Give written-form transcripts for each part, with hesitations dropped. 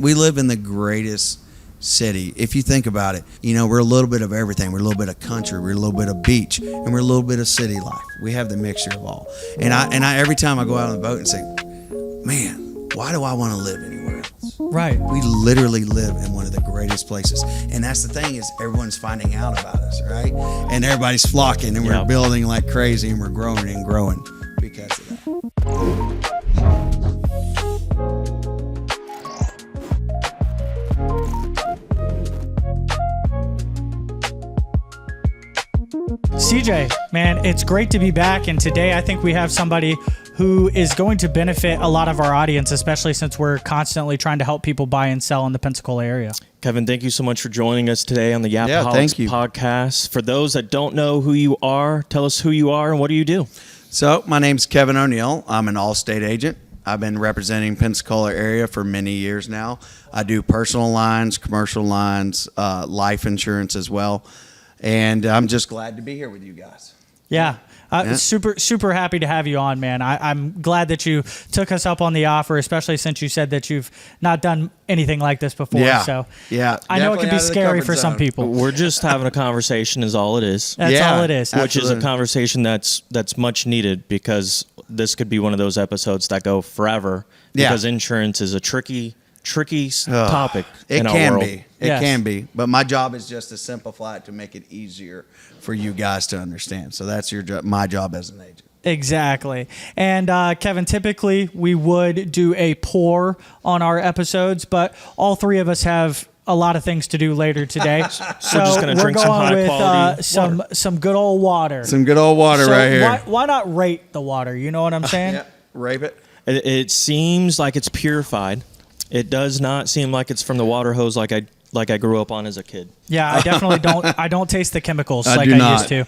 we live in the greatest city. If you think about it, we're a little bit of everything. We're a little bit of country, we're a little bit of beach, and we're a little bit of city life. We have the mixture of all. And I every time I go out on the boat and say, man, why do I want to live anywhere else? Right. We literally live in one of the greatest places. And that's the thing, is everyone's finding out about us, right? And everybody's flocking, and we're building like crazy, and we're growing and growing because of that. CJ, man, it's great to be back. And today I think we have somebody who is going to benefit a lot of our audience, especially since we're constantly trying to help people buy and sell in the Pensacola area. Kevin, thank you so much for joining us today on the Yapaholics podcast. For those that don't know who you are, tell us who you are and what do you do? So my name's Kevin O'Neill. I'm an Allstate agent. I've been representing Pensacola area for many years now. I do personal lines, commercial lines, life insurance as well. And I'm just glad to be here with you guys. Yeah. Super happy to have you on, man. I'm glad that you took us up on the offer, especially since you said that you've not done anything like this before. Yeah. So yeah, I know it can be scary for some people. We're just having a conversation is all it is. That's all it is. Which is a conversation that's much needed, because this could be one of those episodes that go forever, because insurance is a tricky topic in our world. It can be. But my job is just to simplify it to make it easier for you guys to understand. So that's your job, my job as an agent. Exactly. And Kevin, typically we would do a pour on our episodes, but all three of us have a lot of things to do later today. So we're just going to drink some high quality some good old water. Some good old water right here. Why not rate the water? You know what I'm saying? Yeah, rate it. It seems like it's purified. It does not seem like it's from the water hose like I grew up on as a kid. Yeah, I definitely don't. I don't taste the chemicals I like do I not. used to.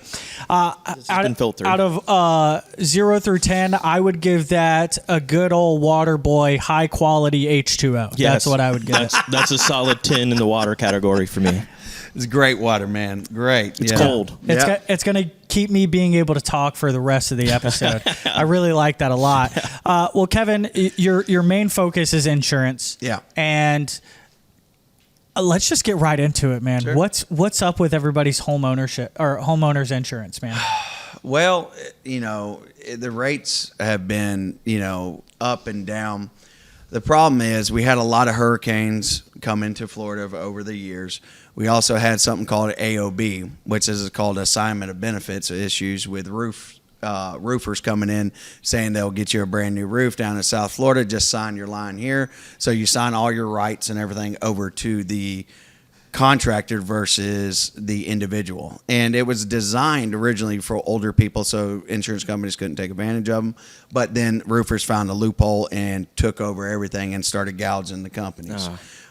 It's been filtered. Out of 0 through 10, I would give that a good old water boy, high quality H2O. Yes. That's what I would give it. That's a solid 10 in the water category for me. It's great water, man. Great. It's cold. It's going to keep me being able to talk for the rest of the episode. I really like that a lot. Well, Kevin, your main focus is insurance. Yeah. And let's just get right into it, man. Sure. What's up with everybody's home ownership or homeowners insurance, man? Well, the rates have been, up and down. The problem is we had a lot of hurricanes come into Florida over the years. We also had something called AOB, which is called assignment of benefits issues with roofers coming in saying they'll get you a brand new roof down in South Florida. Just sign your line here. So you sign all your rights and everything over to the contractor versus the individual. And it was designed originally for older people, so insurance companies couldn't take advantage of them. But then roofers found a loophole and took over everything and started gouging the companies.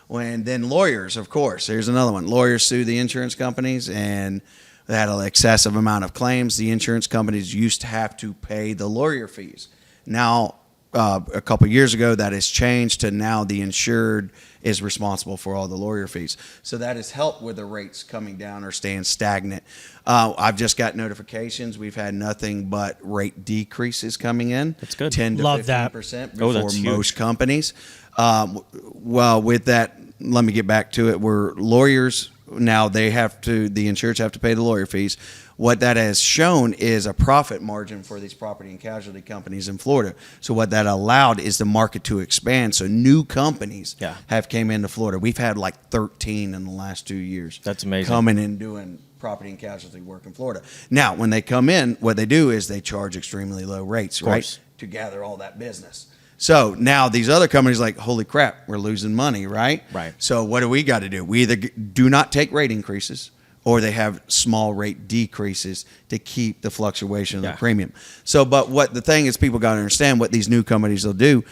And then lawyers, of course, here's another one. Lawyers sue the insurance companies, and they had an excessive amount of claims. The insurance companies used to have to pay the lawyer fees. Now, a couple years ago, that has changed to now the insured is responsible for all the lawyer fees. So that has helped with the rates coming down or staying stagnant. I've just got notifications. We've had nothing but rate decreases coming in. That's good. 10 to Love 15% that. for most companies. Well, with that, let me get back to it. We're lawyers now. The insureds have to pay the lawyer fees. What that has shown is a profit margin for these property and casualty companies in Florida. So what that allowed is the market to expand. So new companies have came into Florida. We've had like 13 in the last 2 years. That's amazing. Coming and doing property and casualty work in Florida. Now, when they come in, what they do is they charge extremely low rates, right, to gather all that business. So now these other companies like, holy crap, we're losing money, right? Right. So what do we got to do? We either do not take rate increases, or they have small rate decreases to keep the fluctuation of the premium. So, but what the thing is, people got to understand what these new companies will do.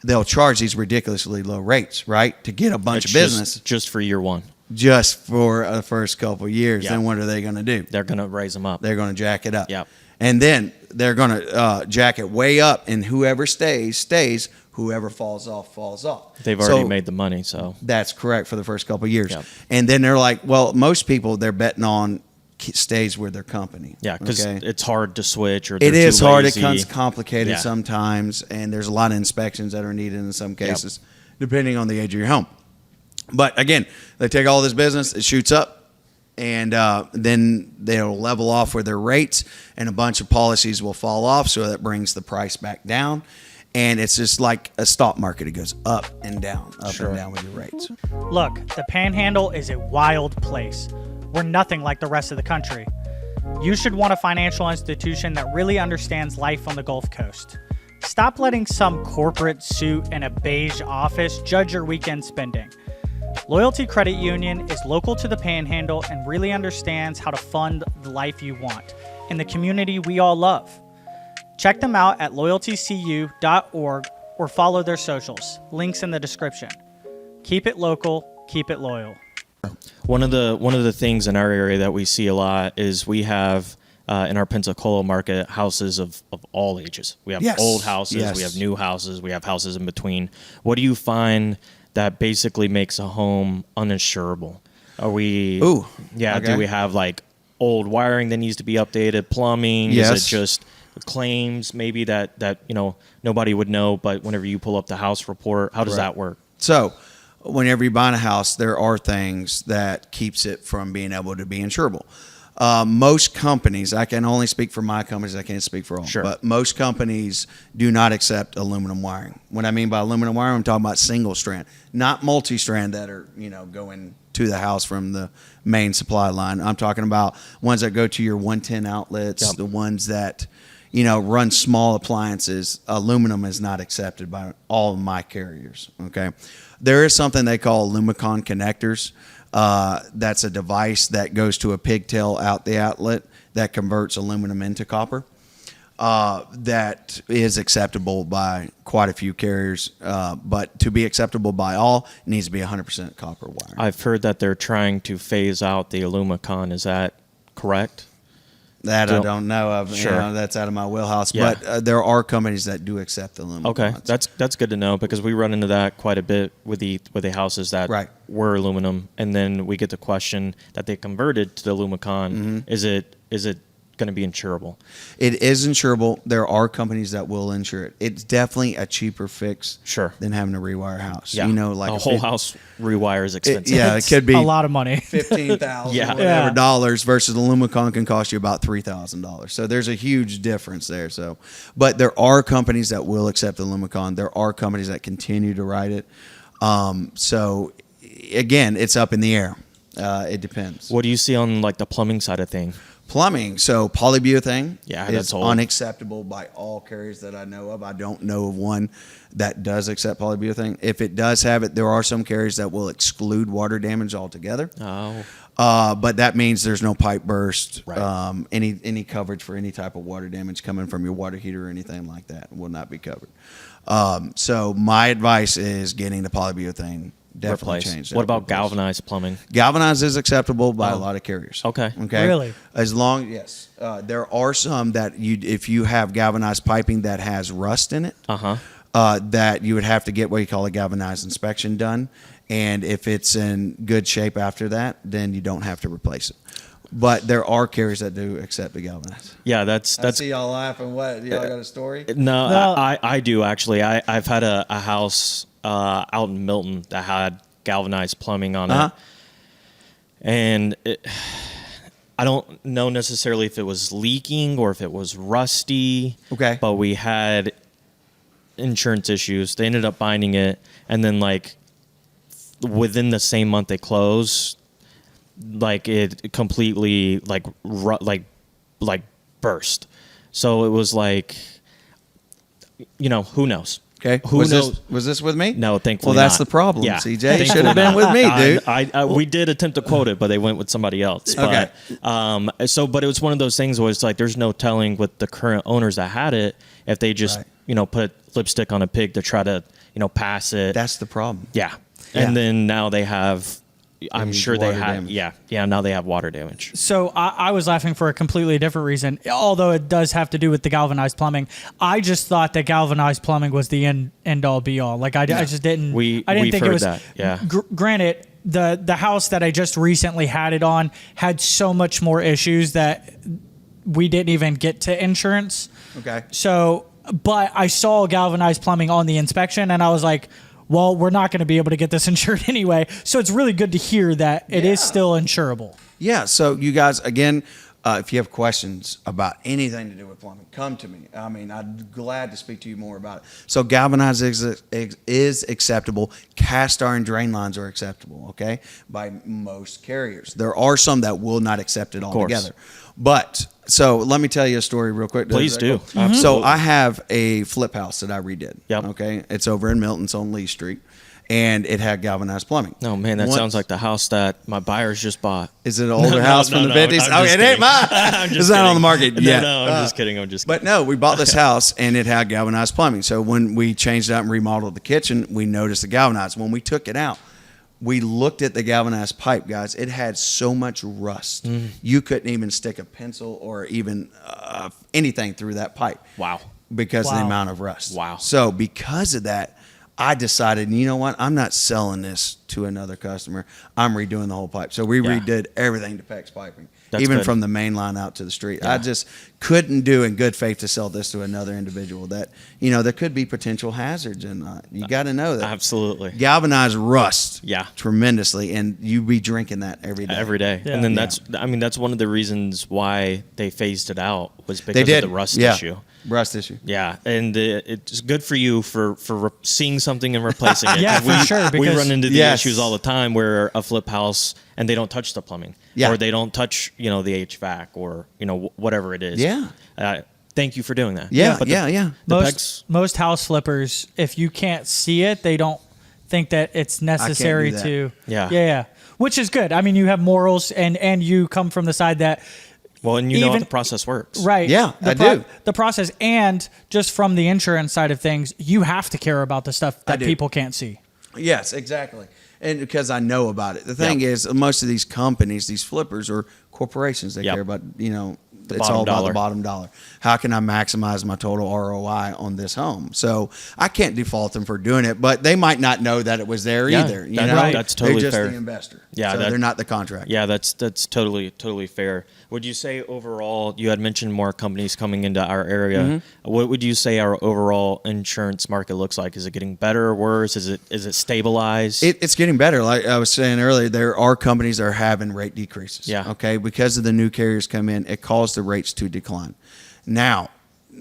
They'll charge these ridiculously low rates, right, to get a bunch of business. Just for year one. Just for the first couple of years. Yep. Then what are they going to do? They're going to raise them up. They're going to jack it up. Yep. And then they're going to jack it way up, and whoever stays, stays. Whoever falls off, falls off. They've already made the money, so. That's correct for the first couple of years. Yep. And then they're like, well, most people, they're betting on stays with their company. Yeah, because it's hard to switch, or it is hard. It lazy. becomes complicated sometimes, and there's a lot of inspections that are needed in some cases, depending on the age of your home. But again, they take all this business, it shoots up, and then they'll level off with their rates, and a bunch of policies will fall off, so that brings the price back down. And it's just like a stock market. It goes up and down with your rates. Look, the Panhandle is a wild place. We're nothing like the rest of the country. You should want a financial institution that really understands life on the Gulf Coast. Stop letting some corporate suit and a beige office judge your weekend spending. Loyalty Credit Union is local to the Panhandle and really understands how to fund the life you want in the community we all love. Check them out at loyaltycu.org or follow their socials. Links in the description. Keep it local, keep it loyal. One of the things in our area that we see a lot is we have in our Pensacola market houses of all ages. We have old houses, we have new houses, we have houses in between. What do you find that basically makes a home uninsurable? Are we? Do we have like old wiring that needs to be updated, plumbing? Yes. Is it just claims maybe that nobody would know, but whenever you pull up the house report, how does that work? So whenever you buy a house, there are things that keeps it from being able to be insurable. Most companies, I can only speak for my companies, I can't speak for all, but most companies do not accept aluminum wiring. What I mean by aluminum wiring, I'm talking about single strand, not multi-strand that are, going to the house from the main supply line. I'm talking about ones that go to your 110 outlets, the ones that, run small appliances. Aluminum is not accepted by all of my carriers, okay? There is something they call Lumicon connectors. That's a device that goes to a pigtail out the outlet that converts aluminum into copper. That is acceptable by quite a few carriers, but to be acceptable by all, it needs to be 100% copper wire. I've heard that they're trying to phase out the Lumicon. Is that correct? That I don't know of. That's out of my wheelhouse. Yeah. But there are companies that do accept the aluminum. Okay, that's good to know because we run into that quite a bit with the houses that were aluminum, and then we get the question that they converted to the Lumicon. Is it going to be insurable? It is insurable. There are companies that will insure it. It's definitely a cheaper fix than having to rewire a house. Yeah. Like a whole house rewire is expensive. It could be a lot of money. $15,000 dollars versus the Lumicon can cost you about $3,000. So there's a huge difference there. But there are companies that will accept the Lumicon. There are companies that continue to write it. So again, it's up in the air. It depends. What do you see on like the plumbing side of thing? Plumbing, so polybutylene is that's old. Unacceptable by all carriers that I know of. I don't know of one that does accept polybutylene. If it does have it, there are some carriers that will exclude water damage altogether. But that means there's no pipe burst, any coverage for any type of water damage coming from your water heater or anything like that will not be covered. So my advice is getting the polybutylene. Definitely change that. What about galvanized plumbing? Galvanized is acceptable by a lot of carriers. Okay. Really? As long, there are some that if you have galvanized piping that has rust in it, that you would have to get what you call a galvanized inspection done. And if it's in good shape after that, then you don't have to replace it. But there are carriers that do accept the galvanized. Yeah, that's. I see y'all laughing. What? Y'all got a story? No. I do actually. I've had a house out in Milton that had galvanized plumbing on it, and I don't know necessarily if it was leaking or if it was rusty. Okay, but we had insurance issues. They ended up binding it, and then like within the same month they closed. Like it completely like burst. So it was like, who knows? Okay. Was this with me? No, thankfully Well, that's not. the problem. Yeah. CJ, you should have been with me, dude. We did attempt to quote it, but they went with somebody else. But, but it was one of those things where it's like there's no telling with the current owners that had it if they just put lipstick on a pig to try to pass it. That's the problem. Yeah. And then now they have. I'm sure they have. Now they have water damage. So I was laughing for a completely different reason, although it does have to do with the galvanized plumbing. I just thought that galvanized plumbing was the end all be all. Like I just didn't. I didn't think it was. That. Yeah. Granted, the house that I just recently had it on had so much more issues that we didn't even get to insurance. Okay. So, but I saw galvanized plumbing on the inspection, and I was like, well, we're not going to be able to get this insured anyway. So it's really good to hear that it is still insurable. Yeah. So you guys, again, if you have questions about anything to do with plumbing, come to me. I mean, I'm glad to speak to you more about it. So galvanized is acceptable. Cast iron drain lines are acceptable, okay, by most carriers. There are some that will not accept it altogether. But so let me tell you a story real quick. Please do. Mm-hmm. So I have a flip house that I redid. Yep. Okay. It's over in Milton. It's on Lee Street. And it had galvanized plumbing. Oh man, that sounds like the house that my buyers just bought. Is it an older house from the 50s? I'm just It ain't kidding. mine. I'm just It's not kidding. on the market yet. No, I'm just kidding. But no, we bought this house and it had galvanized plumbing. So when we changed out and remodeled the kitchen, we noticed the galvanized. When we took it out, we looked at the galvanized pipe, guys. It had so much rust. You couldn't even stick a pencil or even anything through that pipe. Wow. Because of the amount of rust. Wow. So because of that, I decided, you know what? I'm not selling this to another customer. I'm redoing the whole pipe. So we redid everything to PEX piping, even from the main line out to the street. I just couldn't do in good faith to sell this to another individual that, you know, there could be potential hazards. And you got to know that. Absolutely. Galvanized rust tremendously. And you be drinking that every day. Every day. Yeah. And then that's one of the reasons why they phased it out was because of the rust issue. Rust issue. Yeah, and it's good for you for seeing something and replacing it. Yeah, for sure. We Because run into the issues all the time where a flip house and they don't touch the plumbing, or they don't touch the HVAC or whatever it is. Yeah. Thank you for doing that. Yeah, But Most house flippers, if you can't see it, they don't think that it's necessary that. to. Yeah. Which is good. I mean, you have morals, and you come from the side that. Well, and you know how the process works. Right. Yeah, I do. The process, and just from the insurance side of things, you have to care about the stuff that people can't see. Yes, exactly. And because I know about it. The thing is, most of these companies, these flippers, are corporations. They care about, it's all about the bottom dollar. How can I maximize my total ROI on this home? So I can't default them for doing it, but they might not know that it was there either. That's totally they're just fair. the investor. Yeah, so they're not the contractor. Yeah, that's totally fair. Would you say overall, you had mentioned more companies coming into our area. Mm-hmm. What would you say our overall insurance market looks like? Is it getting better or worse? Is it stabilized? It's getting better. Like I was saying earlier, there are companies that are having rate decreases. Yeah. Okay. Because of the new carriers come in, it caused the rates to decline. Now,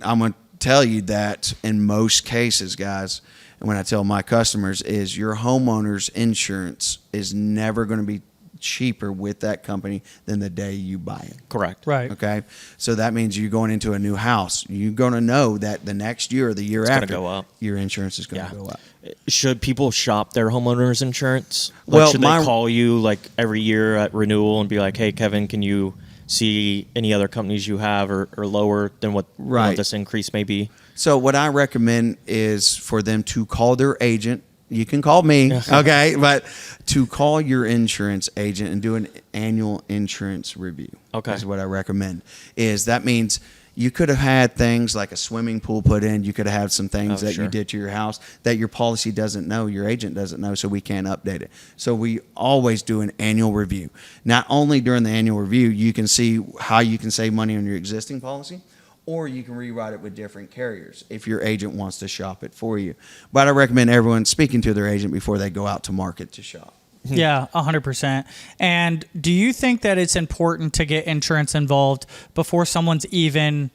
I'm going to tell you that in most cases, guys, and when I tell my customers, is your homeowner's insurance is never going to be cheaper with that company than the day you buy it. Correct. Right. Okay. So that means you're going into a new house. You're going to know that the next year or the year after, go up. Your insurance is going to go up. Should people shop their homeowner's insurance? Well, should they call you like every year at renewal and be like, "Hey, Kevin, can you see any other companies you have or lower than what this increase may be?" So what I recommend is for them to call their agent. You can call me, okay, but to call your insurance agent and do an annual insurance review. Okay, is what I recommend. That means you could have had things like a swimming pool put in. You could have had some things that you did to your house that your policy doesn't know, your agent doesn't know, so we can't update it. So we always do an annual review. Not only during the annual review, you can see how you can save money on your existing policy, or you can rewrite it with different carriers if your agent wants to shop it for you. But I recommend everyone speaking to their agent before they go out to market to shop. Yeah, 100%. And do you think that it's important to get insurance involved before someone's even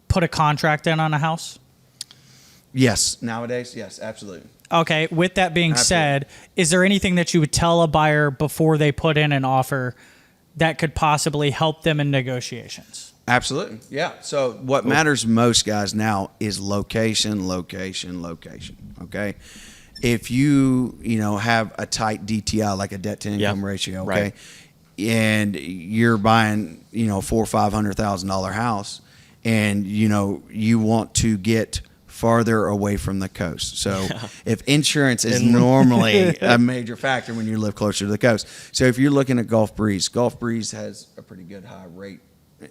put a contract in on a house? Yes. Nowadays, yes, absolutely. Okay. With that being said, is there anything that you would tell a buyer before they put in an offer that could possibly help them in negotiations? Absolutely. Yeah. So what matters most, guys, now is location, location, location. Okay. If you have a tight DTI, like a debt to income ratio, okay, and you're buying, $400,000 or $500,000 house, and you want to get farther away from the coast. So if insurance is normally a major factor when you live closer to the coast. So if you're looking at Gulf Breeze has a pretty good high rate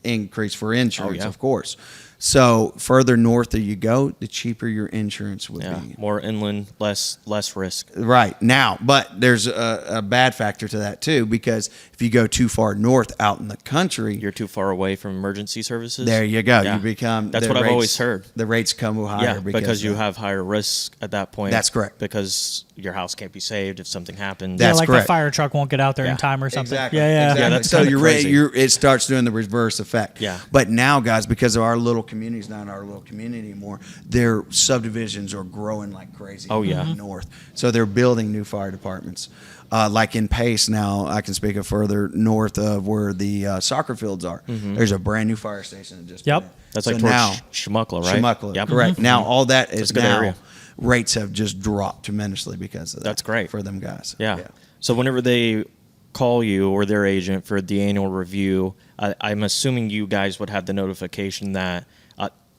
increase for insurance, of course. So further north that you go, the cheaper your insurance would be. More inland, less risk. Right now, but there's a bad factor to that too, because if you go too far north out in the country, You're too far away from emergency services. there you go. Yeah. You become. That's what I've always heard. The rates come higher. Yeah, because you have higher risk at that point. That's correct. Because your house can't be saved if something happens. That's like correct. the fire truck won't get out there in time or something. Exactly. Yeah. Exactly. Yeah, that's so kinda you're crazy. it starts doing the reverse effect. Yeah. But now, guys, because of our little community's not our little community anymore, their subdivisions are growing like crazy. Oh, yeah. North. So they're building new fire departments. Like in Pace now, I can speak of further north of where the soccer fields are. There's a brand new fire station that just Yep. put in. That's So like towards now, Chumuckla, right? Chumuckla, Yep. correct. Now all that is That's a good now area. rates have just dropped tremendously because of that. That's great. for them guys. Yeah. So whenever they call you or their agent for the annual review, I'm assuming you guys would have the notification that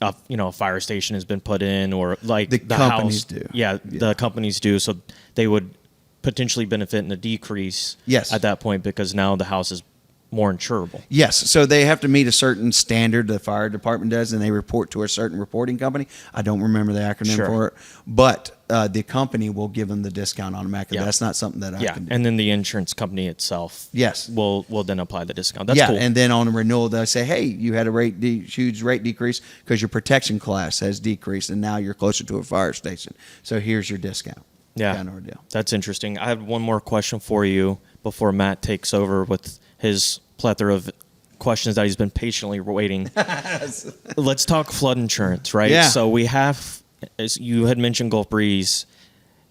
a fire station has been put in, or like The companies house. do. Yeah, the companies do. So they would potentially benefit in a decrease. Yes. At that point, because now the house is more insurable. Yes, so they have to meet a certain standard the fire department does, and they report to a certain reporting company. I don't remember the acronym Sure. for it, but the company will give them the discount automatically. Yeah. That's not something that I Yeah, can do. and then the insurance company itself. Yes. Will then apply the discount. That's yeah, cool. and then on a renewal, they'll say, hey, you had a huge rate decrease because your protection class has decreased, and now you're closer to a fire station. So here's your discount. Yeah, Kind of deal. that's interesting. I have one more question for you before Matt takes over with his plethora of questions that he's been patiently waiting. Let's talk flood insurance, right? Yeah. So we have, as you had mentioned, Gulf Breeze.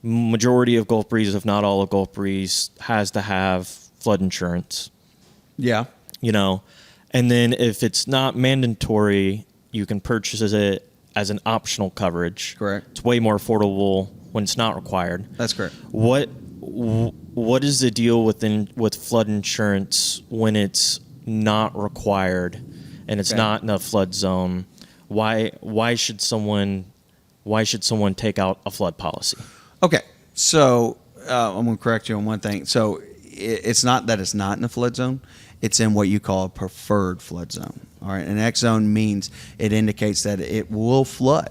Majority of Gulf Breeze, if not all of Gulf Breeze, has to have flood insurance. Yeah. And then if it's not mandatory, you can purchase it as an optional coverage. Correct. It's way more affordable when it's not required. That's correct. What is the deal with flood insurance when it's not required and it's Okay. not in a flood zone? Why should someone take out a flood policy? Okay, so I'm going to correct you on one thing. So it's not that it's not in a flood zone. It's in what you call a preferred flood zone. All right, an X zone means it indicates that it will flood,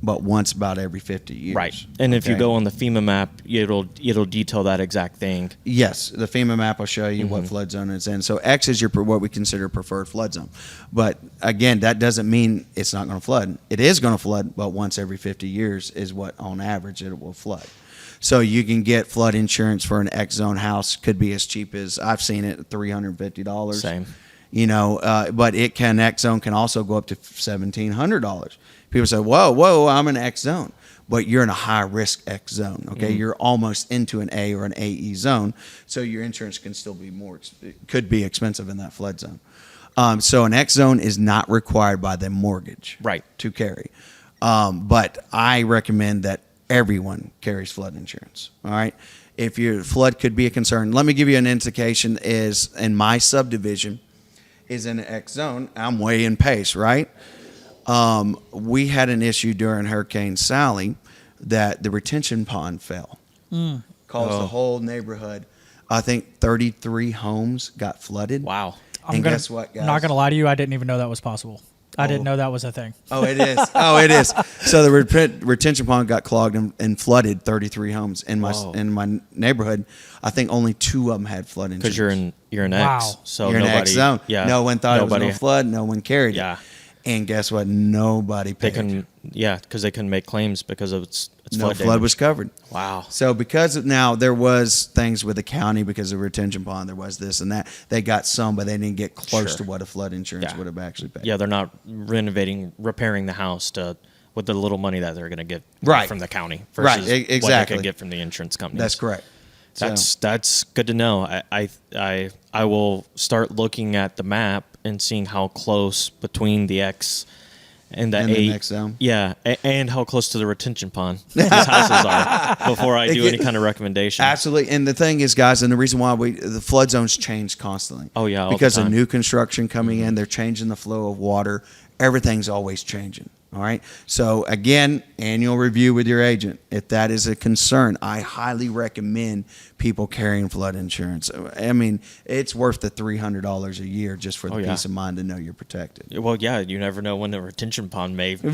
but once about every 50 years. Right. And if you Okay? go on the FEMA map, it'll detail that exact thing. Yes, the FEMA map will show you Mm-hmm. what flood zone it's in. So X is what we consider preferred flood zone. But again, that doesn't mean it's not going to flood. It is going to flood, but once every 50 years is what on average it will flood. So you can get flood insurance for an X zone house. Could be as cheap as I've seen it, $350. Same. But X zone can also go up to $1,700. People say, whoa, I'm in X zone. But you're in a high risk X zone. Okay, You're almost into an A or an AE zone, so your insurance can still be could be expensive in that flood zone. So an X zone is not required by the mortgage, Right. to carry. But I recommend that everyone carries flood insurance. All right, if your flood could be a concern, let me give you an indication. Is in my subdivision is in an X zone. I'm way in Pace, right? We had an issue during Hurricane Sally that the retention pond fell. Caused the whole neighborhood. I think 33 homes got flooded. Wow. Guess what, guys? I'm not gonna lie to you. I didn't even know that was possible. I didn't know that was a thing. Oh, it is. So the retention pond got clogged and flooded 33 homes in my neighborhood. I think only 2 of them had flood insurance. Because you're an Wow. X, so You're in nobody. an X zone. Yeah. No one thought it was going to flood. No one carried Yeah. it. And guess what? Nobody They paid. because they couldn't make claims because of its No flood flood damage. was covered. Wow. So because of now there was things with the county because of retention pond, there was this and that. They got some, but they didn't get close Sure. to what a flood insurance Yeah. would have actually paid. Yeah, they're not repairing the house with the little money that they're going to get Right. from the county Right, versus what they exactly. could get from the insurance company. That's correct. That's good to know. I will start looking at the map and seeing how close between the X and the And the A. next zone. Yeah, and how close to the retention pond these houses are before I do any kind of recommendation. Absolutely. And the thing is, guys, and the reason why the flood zones change constantly. Oh, yeah, all the because of time. new construction coming in, they're changing the flow of water. Everything's always changing. All right. So again, annual review with your agent. If that is a concern, I highly recommend people carrying flood insurance. I mean, it's worth the $300 a year just for the peace of mind to know you're protected. Well, yeah, you never know when the retention pond may fall.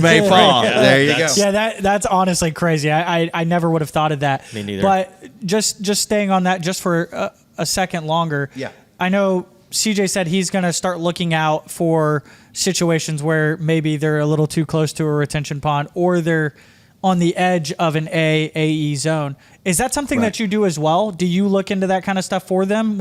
There you go. Yeah, that's honestly crazy. I never would have thought of that. Me neither. But just staying on that just for a second longer. Yeah. I know CJ said he's going to start looking out for situations where maybe they're a little too close to a retention pond or they're on the edge of an AE zone. Is that something that you do as well? Do you look into that kind of stuff for them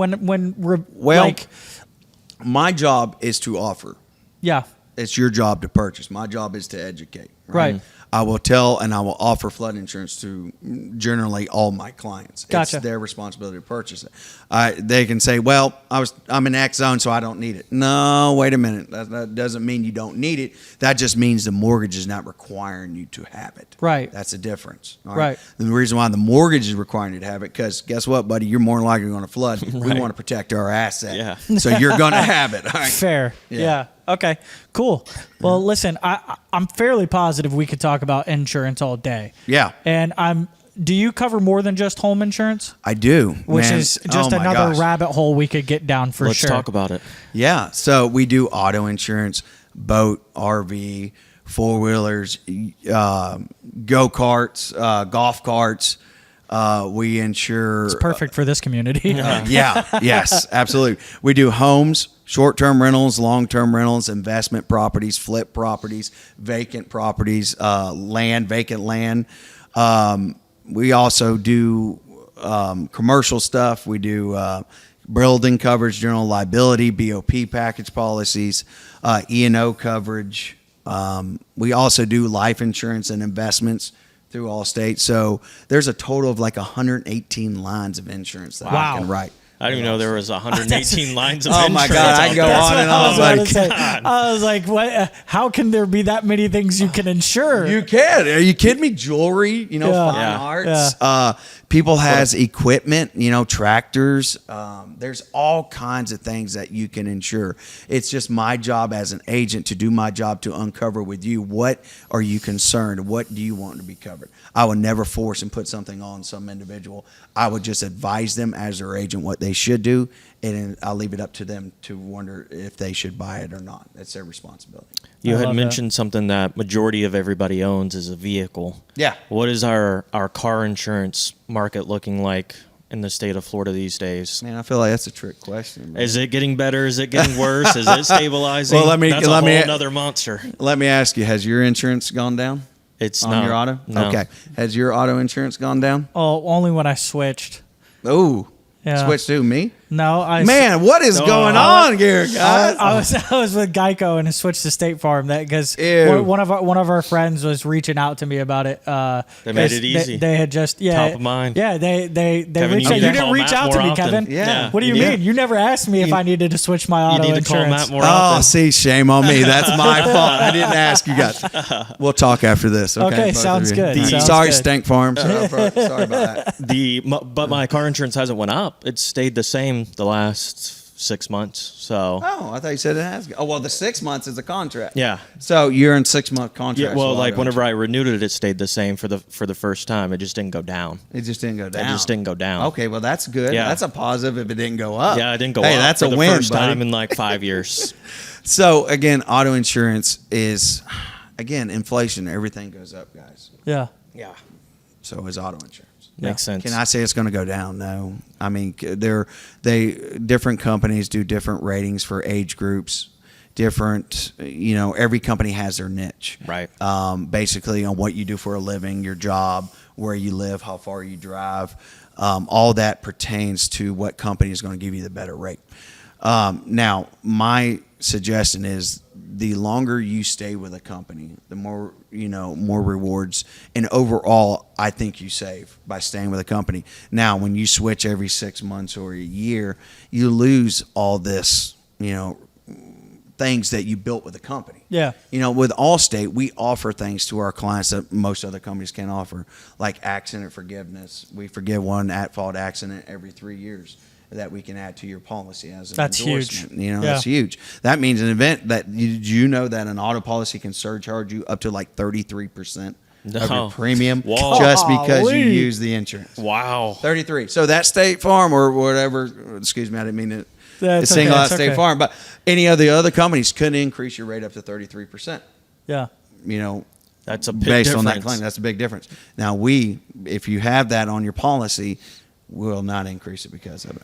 my job is to offer. Yeah. It's your job to purchase. My job is to educate. Right. I will tell and I will offer flood insurance to generally all my clients. Gotcha. It's their responsibility to purchase it. They can say, well, I'm in X zone, so I don't need it. No, wait a minute. That doesn't mean you don't need it. That just means the mortgage is not requiring you to have it. Right. That's the difference. All right. The reason why the mortgage is requiring you to have it, because guess what, buddy? You're more likely going to flood. We want to protect our asset. Yeah. So you're going to have it. All right. Fair. Yeah. Okay, cool. Well, listen, I'm fairly positive we could talk about insurance all day. Yeah. And do you cover more than just home insurance? I do. Which is just another rabbit hole we could get down for Let's sure. talk about it. Yeah. So we do auto insurance, boat, RV, four-wheelers, go-karts, golf carts. We insure. It's perfect for this community. Yes, absolutely. We do homes, short-term rentals, long-term rentals, investment properties, flip properties, vacant properties, vacant land. We also do commercial stuff. We do building coverage, general liability, BOP package policies, E&O coverage. We also do life insurance and investments through Allstate. So there's a total of like 118 lines of insurance that I can write. I didn't even know there was 118 lines of Oh insurance. my God, I go on and on. I was like, what? How can there be that many things you can insure? You can. Are you kidding me? Jewelry, fine arts. People has equipment, tractors. There's all kinds of things that you can insure. It's just my job as an agent to do my job to uncover with you, what are you concerned? What do you want to be covered? I would never force and put something on some individual. I would just advise them as their agent what they should do, and I'll leave it up to them to wonder if they should buy it or not. That's their responsibility. You had mentioned something that majority of everybody owns is a vehicle. Yeah. What is our car insurance market looking like in the state of Florida these days? Man, I feel like that's a trick question. Bro. Is it getting better? Is it getting worse? Is it stabilizing? Well, that's a whole another monster. Let me ask you, has your insurance gone down? It's on not. Your auto? No. Okay. Has your auto insurance gone down? Oh, only when I switched. Oh. Yeah. Switch to me? No, Man, what is going on here, guys? I was with Geico and I switched to State Farm because one of our friends was reaching out to me about it. They made it easy. They had just top of mind. Yeah, they Kevin, reached out. You didn't reach out to me, Kevin. Yeah. What do you mean? You never asked me if I needed to switch my auto You need insurance. to call Matt more often. Oh, see, shame on me. That's my fault. I didn't ask you guys. We'll talk after this. Okay, sounds good. Sorry, Stank Farms. Sorry about that. But my car insurance hasn't went up. It's stayed the same the last 6 months. So. Oh, I thought you said it has. Oh, well, the 6 months is a contract. Yeah. So you're in 6 month contract. Yeah. Well, like whenever I renewed it, it stayed the same for the first time. It just didn't go down. It just didn't go down. It just didn't go down. Okay, well that's good. Yeah. That's a positive if it didn't go up. Yeah, it didn't go up. Hey, that's for a the win, first buddy. time in like 5 years. So again, auto insurance is, again, inflation. Everything goes up, guys. Yeah. Yeah. So is auto insurance. Makes sense. Can I say it's going to go down? No. I mean, different companies do different ratings for age groups. Different, every company has their niche. Right. Basically on what you do for a living, your job, where you live, how far you drive. All that pertains to what company is going to give you the better rate. Now, my suggestion is the longer you stay with a company, the more, more rewards. And overall, I think you save by staying with a company. Now, when you switch every 6 months or a year, you lose all this, things that you built with the company. Yeah. With Allstate, we offer things to our clients that most other companies can't offer, like accident forgiveness. We forgive one at-fault accident every 3 years. that we can add to your policy as an That's endorsement. huge. You know, Yeah. that's huge. That means an event that you know that an auto policy can surcharge you up to like 33% of your premium Whoa. just because you Golly. use the insurance. Wow. 33. So that State Farm or whatever, excuse me, I didn't mean to That's single okay, out it's State okay. Farm, but any of the other companies could increase your rate up to 33%. Yeah. You know, That's a big based on that difference. claim. That's a big difference. Now if you have that on your policy, we'll not increase it because of it.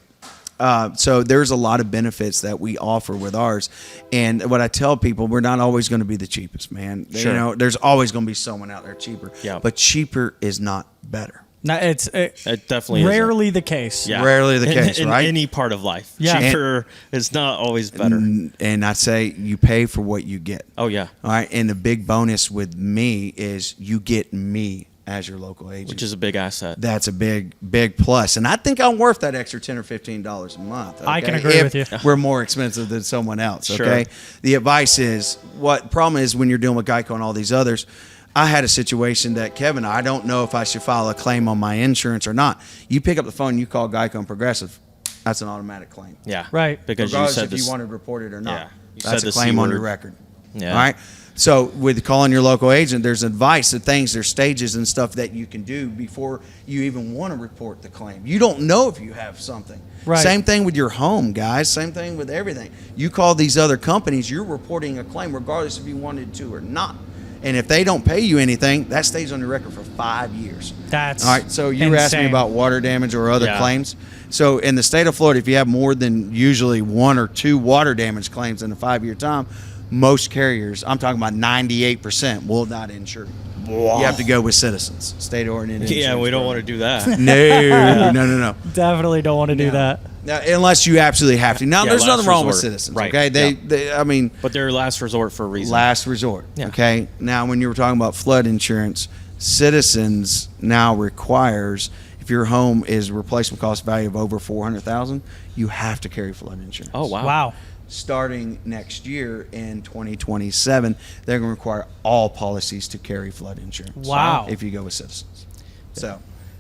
So there's a lot of benefits that we offer with ours. And what I tell people, we're not always going to be the cheapest, man. Sure. You know, there's always going to be someone out there cheaper. Yeah. But cheaper is not better. No, it's It definitely rarely the case. Yeah. Rarely the case, in right? any part of life. Yeah. Cheaper is not always better. And I say you pay for what you get. Oh, yeah. All right. And the big bonus with me is you get me as your local agent. Which is a big asset. That's a big plus. And I think I'm worth that extra $10 or $15 a month. I can okay? agree If with you. We're more expensive than someone else. Sure. Okay. The advice is what problem is when you're dealing with Geico and all these others. I had a situation that Kevin, I don't know if I should file a claim on my insurance or not. You pick up the phone, you call Geico and Progressive. That's an automatic claim. Yeah. Right. Because you Regardless said if this. you want to report it or not. Yeah. You That's said a the claim C on your word. record. Yeah. All right. So with calling your local agent, there's advice, the things, there's stages and stuff that you can do before you even want to report the claim. You don't know if you have something. Right. Same thing with your home, guys. Same thing with everything. You call these other companies, you're reporting a claim regardless if you wanted to or not. And if they don't pay you anything, that stays on your record for 5 years. That's all right. So you were asking me insane. about water damage or other Yeah. claims. So in the state of Florida, if you have more than usually 1 or 2 water damage claims in a 5-year time, most carriers, I'm talking about 98%, will not insure you. Wow. You have to go with Citizens, state-oriented. Yeah, we don't want to do that. No. Definitely don't want to do that. Now, unless you absolutely have to. Now, Yeah, there's last nothing wrong with resort. Citizens, Right. okay? Yeah. I mean, But they're last resort for a reason. last resort, Yeah. okay? Now, when you were talking about flood insurance, Citizens now requires if your home is replacement cost value of over $400,000, you have to carry flood insurance. Oh, wow. Wow. Starting next year in 2027, they're going to require all policies to carry flood insurance. Wow. If you go with Citizens. So,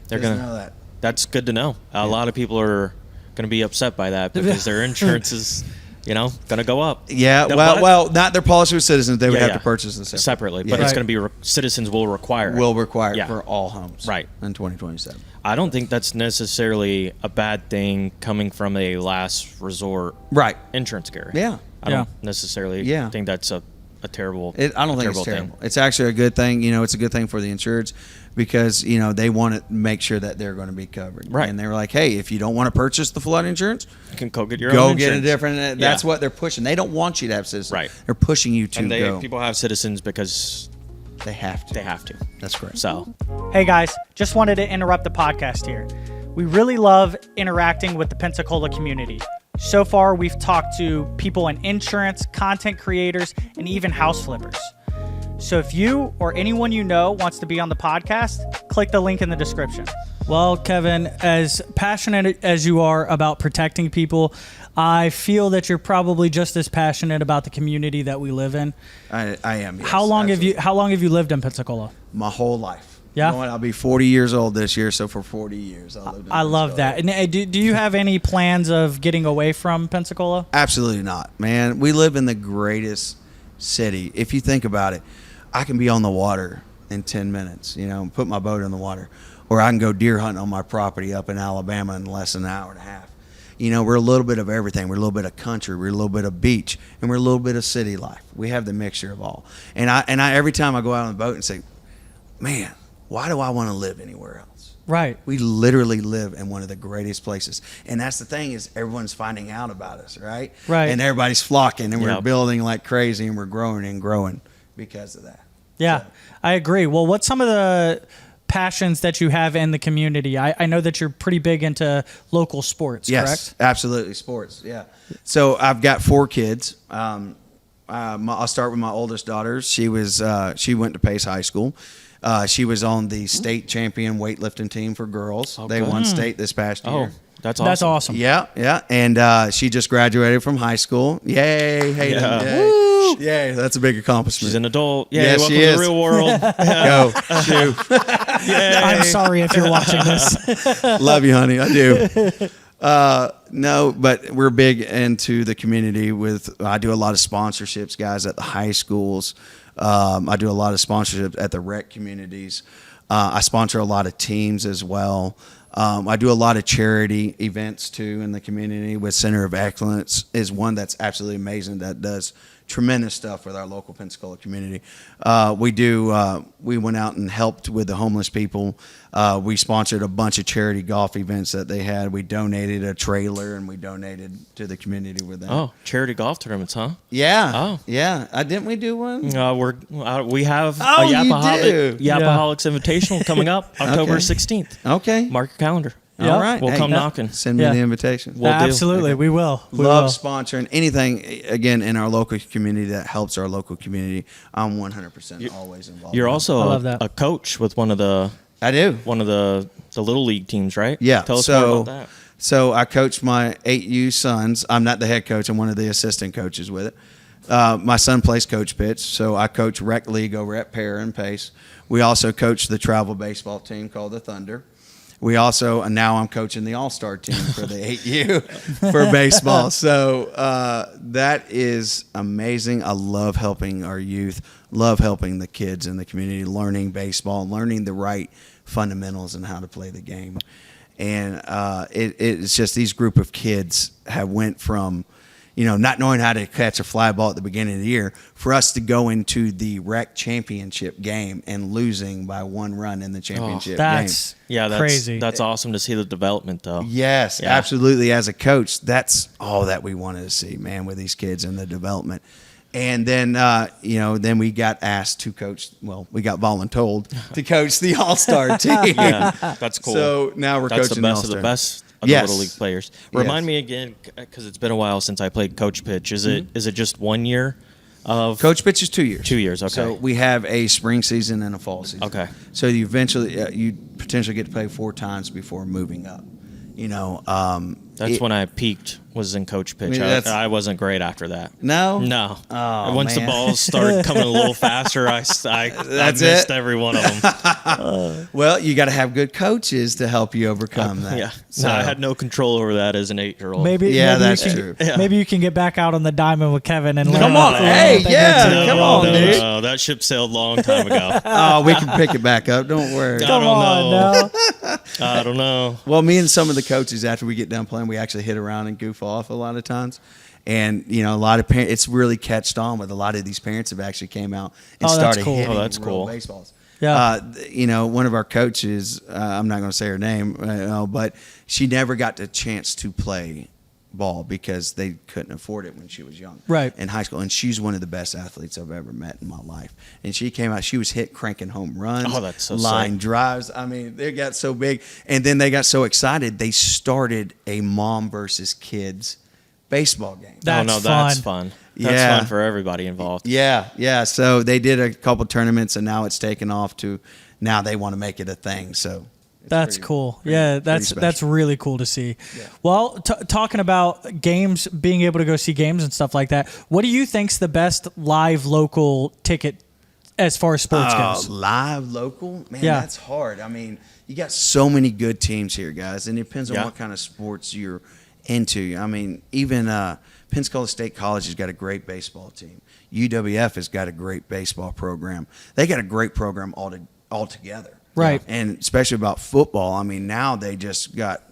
They're just gonna- know that. That's good to know. A lot of people are going to be upset by that because their insurance is, going to go up. Yeah, No, well, but- not their policy with Citizens. They would Yeah, have yeah. to purchase this separately. Yeah. But it's Right. going to be Citizens will require it. Will require Yeah. it for all homes. Right. In 2027. I don't think that's necessarily a bad thing coming from a last resort Right. insurance carrier. Yeah. I don't necessarily Yeah. think that's a terrible I don't think it's terrible. It's actually a good thing. It's a good thing for the insureds because, they want to make sure that they're going to be covered. Right. And they were like, hey, if you don't want to purchase the flood insurance, You can go get your go own get a insurance. different. That's what they're pushing. They don't want you to have Citizens. Right. They're pushing you to And go. people have Citizens because They have to. they have to. That's correct. So, Hey guys, just wanted to interrupt the podcast here. We really love interacting with the Pensacola community. So far, we've talked to people in insurance, content creators, and even house flippers. So if you or anyone you know wants to be on the podcast, click the link in the description. Well, Kevin, as passionate as you are about protecting people, I feel that you're probably just as passionate about the community that we live in. I am. Yes, How long absolutely. have you lived in Pensacola? My whole life. Yeah? You know what? I'll be 40 years old this year, so for 40 years I lived in I love that. Pensacola. And do you have any plans of getting away from Pensacola? Absolutely not, man. We live in the greatest city. If you think about it, I can be on the water in 10 minutes, put my boat in the water. Or I can go deer hunting on my property up in Alabama in less than an hour and a half. We're a little bit of everything. We're a little bit of country. We're a little bit of beach. And we're a little bit of city life. We have the mixture of all. And I every time I go out on the boat and say, man, why do I want to live anywhere else? Right. We literally live in one of the greatest places. And that's the thing is everyone's finding out about us, right? Right. And everybody's flocking and we're Yep. building like crazy and we're growing and growing because of that. Yeah, So, I agree. Well, what's some of the passions that you have in the community? I know that you're pretty big into local sports, yes, correct? absolutely. Sports, yeah. So I've got 4 kids. I'll start with my oldest daughter. She went to Pace High School. She was on the state champion weightlifting team for girls. They good. won state this past year. oh, that's awesome. That's awesome. Yeah. And she just graduated from high school. Yay, Hayden. Yeah. Yay. Yay, that's a big accomplishment. She's an adult. Yeah, Yes, welcome she to is. the real world. Go, shoot. I'm sorry if you're watching this. Love you, honey. I do. No, but we're big into the community. I do a lot of sponsorships, guys, at the high schools. I do a lot of sponsorships at the rec communities. I sponsor a lot of teams as well. I do a lot of charity events too in the community. With Center of Excellence is one that's absolutely amazing, that does tremendous stuff with our local Pensacola community. We went out and helped with the homeless people. We sponsored a bunch of charity golf events that they had. We donated a trailer and we donated to the community with that. Oh, charity golf tournaments, huh? Yeah. Oh. Yeah. Didn't we do one? We have Oh, a you Yapaholics do? Invitational coming up October 16th. Okay. Mark your calendar. All right. We'll come knocking. Send me the invitation. We'll do. Absolutely. Okay. We will. We Love will. sponsoring anything, again, in our local community that helps our local community. I'm 100% always involved. You're in also I love that. a coach with one of the that. I do. little league teams, right? Yeah. Tell us more about that. So I coach my 8U sons. I'm not the head coach. I'm one of the assistant coaches with it. My son plays coach pitch, so I coach rec league over at Pear and Pace. We also coach the travel baseball team called the Thunder. We also, and now I'm coaching the all-star team for the 8U for baseball. So that is amazing. I love helping our youth, love helping the kids in the community, learning baseball, learning the right fundamentals and how to play the game. And it's just these group of kids have went from, not knowing how to catch a fly ball at the beginning of the year, for us to go into the rec championship game and losing by 1 run in the championship game. That's crazy. That's awesome to see the development, though. Yes, Yeah. absolutely. As a coach, that's all that we wanted to see, man, with these kids and the development. And then, then we got asked to coach. Well, we got voluntold to coach the All-Star team. Yeah, that's cool. So now we're That's coaching the the best of All-Star. the best of Yes. the little league players. Remind me again, because it's been a while since I played coach pitch. Is it just 1 year of Coach pitch is 2 years. 2 years? Okay. So we have a spring season and a fall season. Okay. So you eventually, you potentially get to play 4 times before moving up. That's when I peaked. Was in coach pitch. I wasn't great after that. No. No. Oh, Once man. the balls started coming a little faster, I missed every one of them. Well, you got to have good coaches to help you overcome that. Yeah. So I had no control over that as an 8-year-old. Maybe that's you true. can, Maybe you can get back out on the diamond with Kevin and Come learn on, how to hey, thing or yeah, two. come on, dude. No, that ship sailed a long time ago. Oh, we can pick it back up. Don't worry. Come don't on know. now. I don't know. Well, me and some of the coaches, after we get done playing, we actually hit around and goof off a lot of times. And, a lot of parents, it's really catched on with a lot of these parents have actually came out and Oh, that's started cool. hitting Oh, that's real cool. baseballs. Yeah. One of our coaches, I'm not going to say her name, but she never got the chance to play ball because they couldn't afford it when she was young. Right. In high school. And she's one of the best athletes I've ever met in my life. And she came out, she was cranking home runs. Oh, that's so line sick. drives. I mean, they got so big. And then they got so excited, they started a mom versus kids baseball game. That's fun. That's Yeah. fun for everybody involved. Yeah. So they did a couple tournaments, and now it's taken off to now they want to make it a thing. So it's That's pretty- cool. pretty- Yeah, pretty that's special. really cool to see. Yeah. Well, talking about games, being able to go see games and stuff like that, what do you think's the best live local ticket as far as sports goes? Live local, man, Yeah. that's hard. I mean, you got so many good teams here, guys, and it depends on Yeah. what kind of sports you're into. I mean, even Pensacola State College has got a great baseball team. UWF has got a great baseball program. They got a great program altogether. Right. And especially about football. I mean, now they just got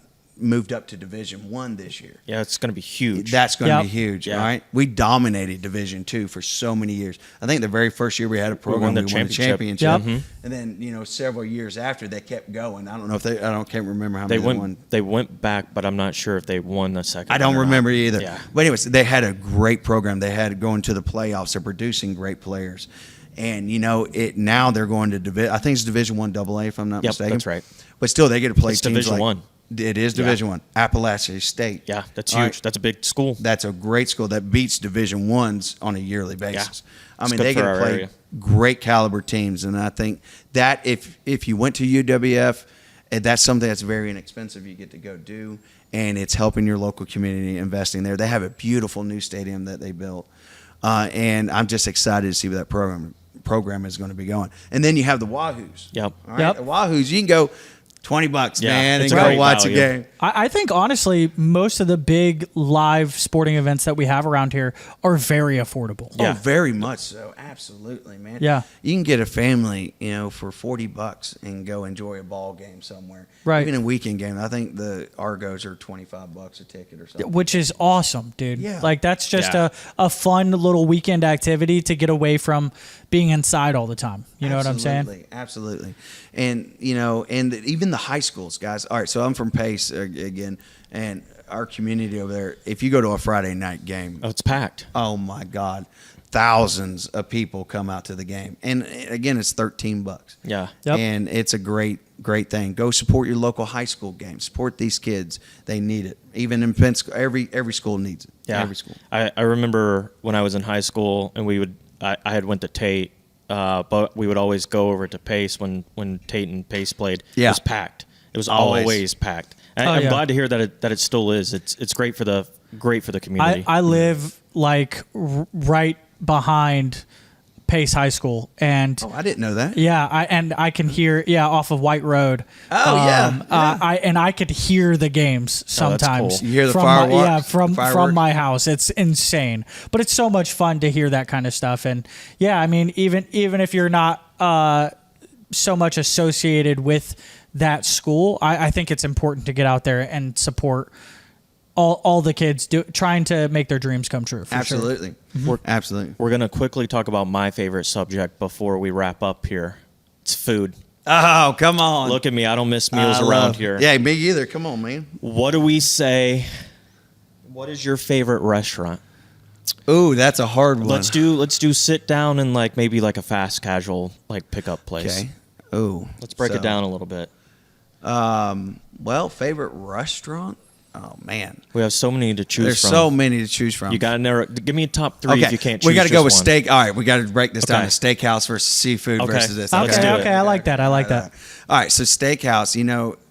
moved up to Division I this year. Yeah, it's going to be huge. That's going to Yep. be huge, Yeah. right? We dominated Division II for so many years. I think the very first year we had a program, won the we won the championship. championship. Yep. And then, several years after, they kept going. I don't know if can't remember how they many went. won. They went back, but I'm not sure if they won the second. I don't one or not. remember either. Yeah. But anyways, they had a great program. They had going to the playoffs. They're producing great players. And, now they're going to I think it's Division I AA, if I'm not Yep, mistaken. that's right. But still, they get to play It's teams Division like, I. It is Division I. Appalachia State. Yeah, that's All huge. right. That's a big school. That's a great school that beats Division I's on a yearly basis. I It's mean, good they for get to our play area. great caliber teams, and I think that if you went to UWF, that's something that's very inexpensive. You get to go do, and it's helping your local community investing there. They have a beautiful new stadium that they built, and I'm just excited to see where that program is going to be going. And then you have the Wahoos. Yep. All right, Yep. the Wahoos, you can go. $20, Yeah, man, and it's a go great watch value. a game. I think honestly, most of the big live sporting events that we have around here are very affordable. Yeah. Oh, very much so. Absolutely, man. Yeah. You can get a family, for $40 and go enjoy a ball game somewhere. Right. Even a weekend game. I think the Argos are $25 a ticket or something. Which is awesome, dude. Yeah. Like that's just Yeah. a fun little weekend activity to get away from being inside all the time. You know what I'm saying? Absolutely. And, and even the high schools, guys. All right, so I'm from Pace again, and our community over there, if you go to a Friday night game, Oh, it's packed. oh my God, thousands of people come out to the game. And again, it's $13. Yeah. Yep. And it's a great thing. Go support your local high school games. Support these kids. They need it. Even in Pensacola, every school needs it. Yeah. Every school. I remember when I was in high school and I had went to Tate, but we would always go over to Pace when Tate and Pace played. Yeah. It was packed. It was Always. always packed. And Oh, I'm yeah. glad to hear that it still is. It's great for the community. I live like right behind Pace High School, and Oh, I didn't know that. yeah, I can hear off of White Road. Oh, yeah. I could hear the games sometimes. cool. You hear the from fireworks? from Fireworks? my house. It's insane, but it's so much fun to hear that kind of stuff. And yeah, I mean, even if you're not so much associated with that school, I think it's important to get out there and support all the kids trying to make their dreams come true. For Absolutely. Absolutely. We're going to quickly talk about my favorite subject before we wrap up here. It's food. Oh, come on. Look at me. I don't miss meals I around love- here. Yeah, me either. Come on, man. What do we say? What is your favorite restaurant? Ooh, that's a hard one. Let's do sit down and maybe a fast casual pickup place. Okay. Ooh. Let's break So, it down a little bit. Well, favorite restaurant? Oh, man. We have so many to choose There's from. so many to choose from. You got to narrow. Give me a top three if you can't choose. We got to go just with one. steak. All right, we got to break this down Okay. to steakhouse versus seafood Okay. versus this. Let's do it. Okay, I like that. I like that. All right, so steakhouse,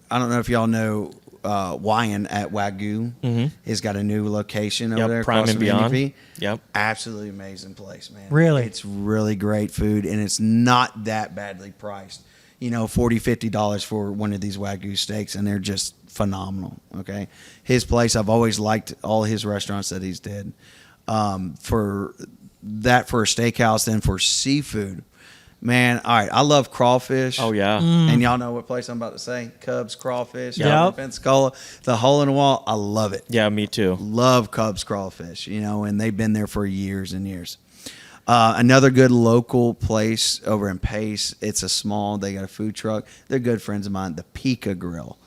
I don't know if y'all know Wyan at Wagyu. He's got a new location over Yep, there. Prime across and from Beyond. NDP. Yep. Absolutely amazing place, man. Really? It's really great food, and it's not that badly priced. $40, $50 for one of these Wagyu steaks, and they're just phenomenal, okay? His place, I've always liked all his restaurants that he's did. For a steakhouse, then for seafood, man, all right, I love crawfish. Oh yeah. And y'all know what place I'm about to say? Cubs Crawfish. Yep. Out in Pensacola. The hole in the wall. I love it. Yeah, me too. Love Cubs Crawfish, and they've been there for years and years. Another good local place over in Pace. It's they got a food truck. They're good friends of mine. The Pika Grill.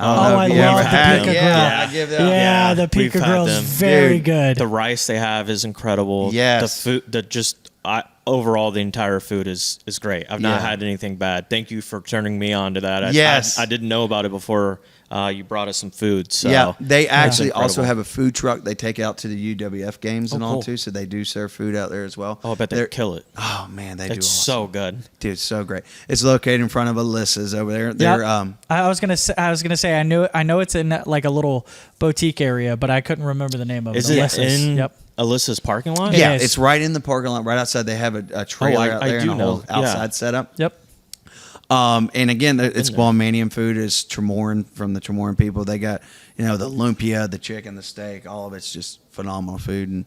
I don't know I if you love ever the had Pika it. Grill. Yeah, I give that. Yeah, the we've Pika had Grill is them. very Dude, good. The rice they have is incredible. Yes. The food, overall, the entire food is great. I've not Yeah. had anything bad. Thank you for turning me on to that. Yes. I didn't know about it before you brought us some food. So Yeah, they actually It's also incredible. have a food truck they take out to the UWF games and all cool. too, so they do serve food out there as well. Oh, I bet they kill it. Oh man, they do. It's Awesome. so good. Dude, it's so great. It's located in front of Alyssa's over there. They're I was gonna say I know it's in like a little boutique area, but I couldn't remember the name of it. Is it Alyssa's. in Yep. Alyssa's parking lot? It yeah, is. it's right in the parking lot, right outside. They have a trailer out I there do and a whole know. Yeah. outside setup. Yep. And again, it's there. Guamanian food. Is Tremoran from the Tremoran people. They got the lumpia, the chicken, the steak. All of it's just phenomenal food, and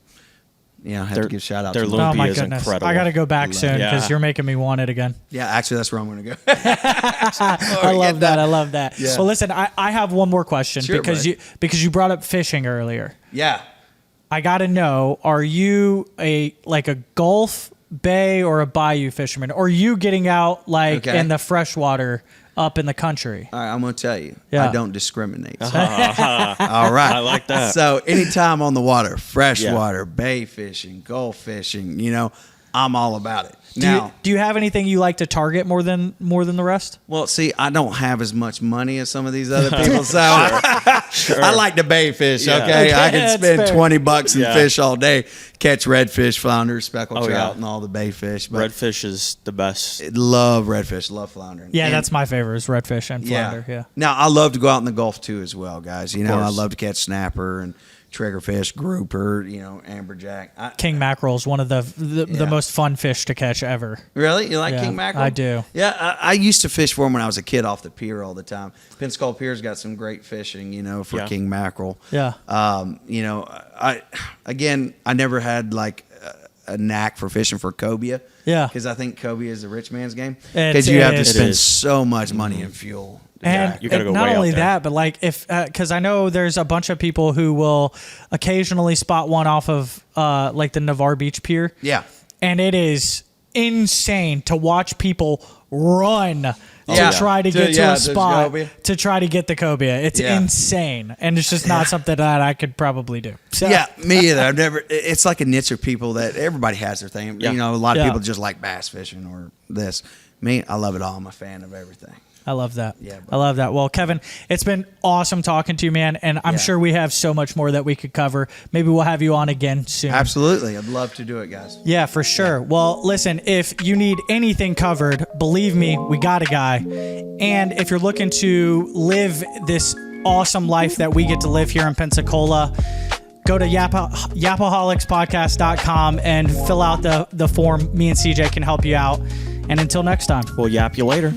I have to give shout out their to them. lumpia Oh my is goodness! incredible. I got to go back soon Yeah. because you're making me want it again. Yeah, actually, that's where I'm going to go. I love that. I love that. Yeah. Well, listen, I have one more question Sure, because buddy. you brought up fishing earlier. Yeah. I got to know: are you a Gulf Bay or a bayou fisherman? Or are you getting out Okay. in the freshwater up in the country? All right, I'm going to tell you. Yeah. I don't discriminate. Uh-huh. All right. I like that. So anytime on the water, freshwater, bay fishing, Gulf fishing, I'm all about it. Do you have anything you like to target more than the rest? Well, see, I don't have as much money as some of these other people, so I like to bay fish. Yeah. Okay, I can that's spend fair. $20 and Yeah. fish all day, catch redfish, flounder, speckled Oh, trout, yeah. and all the bay fish. But Redfish is the best. love redfish, love flounder. Yeah, And- that's my favorite is redfish and flounder. Yeah. Now I love to go out in the Gulf too, as well, guys. I course. love to catch snapper and triggerfish, grouper, amberjack. King mackerel is one of the Yeah. most fun fish to catch much ever. Really? You like Yeah, king mackerel? I do. Yeah, I used to fish for them when I was a kid off the pier all the time. Pensacola Pier's got some great fishing, for Yeah. king mackerel. Yeah. I never had like a knack for fishing for cobia. Yeah. Because I think cobia is a rich man's game. It Because you have to is. spend It is. so much money in fuel. And you gotta go not way out only there. that, but like because I know there's a bunch of people who will occasionally spot one off of like the Navarre Beach Pier. Yeah. And it is insane to watch people run to Yeah. try to To- get to yeah, a those spot cobia. to try to get the cobia. It's Yeah. insane, and it's just not something that I could probably do. So, Yeah, me either. I've never. It's like a niche of people that everybody has their thing. Yeah. A lot of Yeah. people just like bass fishing or this. Me, I love it all. I'm a fan of everything. I love that. Yeah, I love that. Well, Kevin, it's been awesome talking to you, man, and I'm Yeah. sure we have so much more that we could cover. Maybe we'll have you on again soon. Absolutely, I'd love to do it, guys. Yeah, for sure. Well, listen, if you need anything covered, believe me, we got a guy. And if you're looking to live this awesome life that we get to live here in Pensacola, go to Yapaholics.podcast.com and fill out the form. Me and CJ can help you out. And until next time. We'll yap you later.